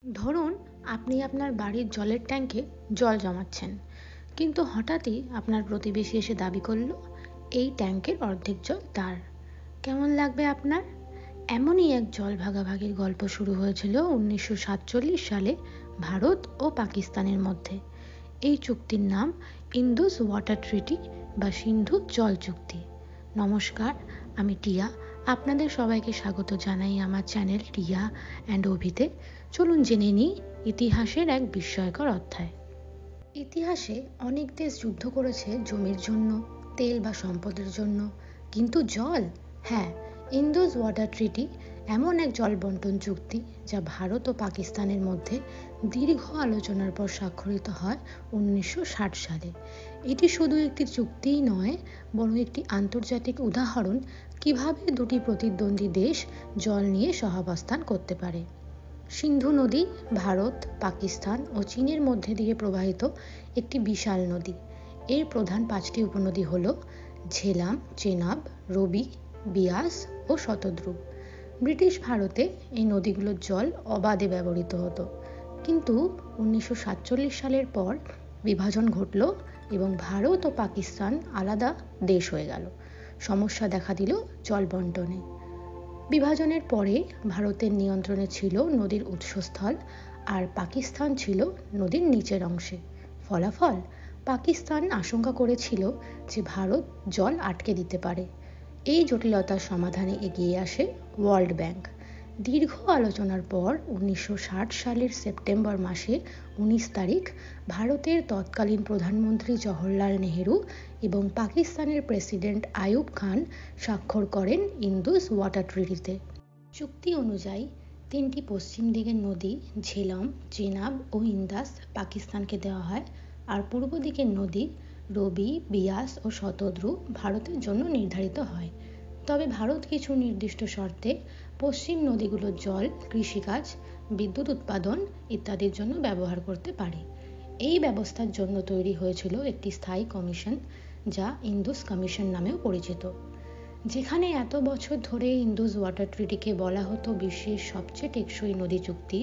ধরুন আপনি আপনার বাড়ির জলের ট্যাঙ্কে জল জমাচ্ছেন, কিন্তু হঠাৎই আপনার প্রতিবেশী এসে দাবি করলো এই ট্যাঙ্কের অর্ধেক জল তার। কেমন লাগবে আপনার? এমনই এক জল ভাগাভাগির গল্প শুরু হয়েছিল 1947 সালে ভারত ও পাকিস্তানের মধ্যে। এই চুক্তির নাম ইন্দুস ওয়াটার ট্রিটি বা সিন্ধু জল চুক্তি। নমস্কার, আমি টিয়া। আপনাদের সবাইকে স্বাগত জানাই আমার চ্যানেল টিয়া অ্যান্ড অভিতে। চলুন জেনে নিই ইতিহাসের এক বিস্ময়কর অধ্যায়। ইতিহাসে অনেক দেশ যুদ্ধ করেছে জমির জন্য, তেল বা সম্পদের জন্য, কিন্তু জল, হ্যাঁ, ইন্দুস ওয়াটার ট্রিটি এমন এক জল বন্টন চুক্তি যা ভারত ও পাকিস্তানের মধ্যে দীর্ঘ আলোচনার পর স্বাক্ষরিত হয় 1960 সালে। এটি শুধু একটি চুক্তিই নয়, বরং একটি আন্তর্জাতিক উদাহরণ কিভাবে দুটি প্রতিদ্বন্দ্বী দেশ জল নিয়ে সহাবস্থান করতে পারে। সিন্ধু নদী ভারত, পাকিস্তান ও চীনের মধ্যে দিয়ে প্রবাহিত একটি বিশাল নদী। এর প্রধান 5টি উপনদী হল ঝেলাম, চেনাব, রবি, বিয়াস ও শতদ্রু। ব্রিটিশ ভারতে এই নদীগুলোর জল অবাধে ব্যবহৃত হতো, কিন্তু 1947 সালের পর বিভাজন ঘটল এবং ভারত ও পাকিস্তান আলাদা দেশ হয়ে গেল। সমস্যা দেখা দিল জল বন্টনে। বিভাজনের পরে ভারতের নিয়ন্ত্রণে ছিল নদীর উৎসস্থল, আর পাকিস্তান ছিল নদীর নিচের অংশে। ফলাফল, পাকিস্তান আশঙ্কা করেছিল যে ভারত জল আটকে দিতে পারে। এই জটিলতার সমাধানে এগিয়ে আসে ওয়ার্ল্ড ব্যাংক। দীর্ঘ আলোচনার পর 1960 সালের সেপ্টেম্বর মাসে 19 তারিখ ভারতের তৎকালীন প্রধানমন্ত্রী জওহরলাল নেহেরু এবং পাকিস্তানের প্রেসিডেন্ট আইয়ুব খান স্বাক্ষর করেন ইন্দুস ওয়াটার ট্রিটিতে। চুক্তি অনুযায়ী 3টি পশ্চিম দিকের নদী ঝেলাম, চেনাব ও ইন্দাস পাকিস্তানকে দেওয়া হয়, আর পূর্ব দিকের নদী রবি, বিয়াস ও শতদ্রু ভারতের জন্য নির্ধারিত হয়। তবে ভারত কিছু নির্দিষ্ট শর্তে পশ্চিম নদীগুলোর জল কৃষিকাজ, বিদ্যুৎ উৎপাদন ইত্যাদির জন্য ব্যবহার করতে পারে। এই ব্যবস্থার জন্য তৈরি হয়েছিল একটি স্থায়ী কমিশন, যা ইন্দুস কমিশন নামেও পরিচিত। যেখানে এত বছর ধরে ইন্দুস ওয়াটার ট্রিটিকে বলা হতো বিশ্বের সবচেয়ে টেকসই নদী চুক্তি,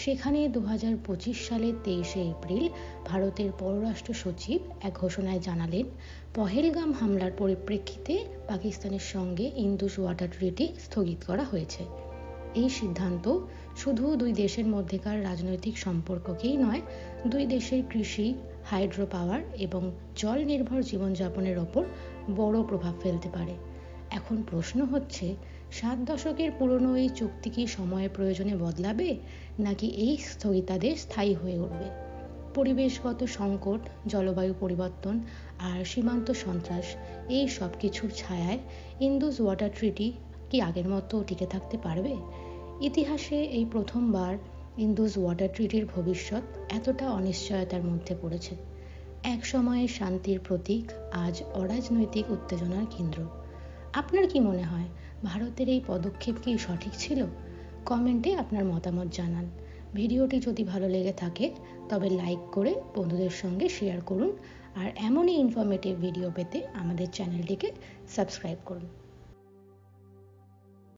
সেখানে 2025 সালের 23শে এপ্রিল ভারতের পররাষ্ট্র সচিব এক ঘোষণায় জানালেন, পহেলগাম হামলার পরিপ্রেক্ষিতে পাকিস্তানের সঙ্গে ইন্দুস ওয়াটার ট্রিটি স্থগিত করা হয়েছে। এই সিদ্ধান্ত শুধু দুই দেশের মধ্যেকার রাজনৈতিক সম্পর্ককেই নয়, দুই দেশের কৃষি, হাইড্রো পাওয়ার এবং জল নির্ভর জীবনযাপনের ওপর বড় প্রভাব ফেলতে পারে। এখন প্রশ্ন হচ্ছে, 7 দশকের পুরনো এই চুক্তি কি সময়ের প্রয়োজনে বদলাবে, নাকি এই স্থগিতাদেশ স্থায়ী হয়ে উঠবে? পরিবেশগত সংকট, জলবায়ু পরিবর্তন আর সীমান্ত সন্ত্রাস, এই সব কিছুর ছায়ায় ইন্দুস ওয়াটার ট্রিটি কি আগের মতো টিকে থাকতে পারবে? ইতিহাসে এই প্রথমবার ইন্দুস ওয়াটার ট্রিটির ভবিষ্যৎ এতটা অনিশ্চয়তার মধ্যে পড়েছে। এক সময়ের শান্তির প্রতীক আজ অরাজনৈতিক উত্তেজনার কেন্দ্র। আপনার কি মনে হয়, ভারতের এই পদক্ষেপ কি সঠিক ছিল? কমেন্টে আপনার মতামত জানান। ভিডিওটি যদি ভালো লেগে থাকে তবে লাইক করে বন্ধুদের সঙ্গে শেয়ার করুন, আর এমনই ইনফরমেটিভ ভিডিও পেতে আমাদের চ্যানেলটিকে সাবস্ক্রাইব করুন।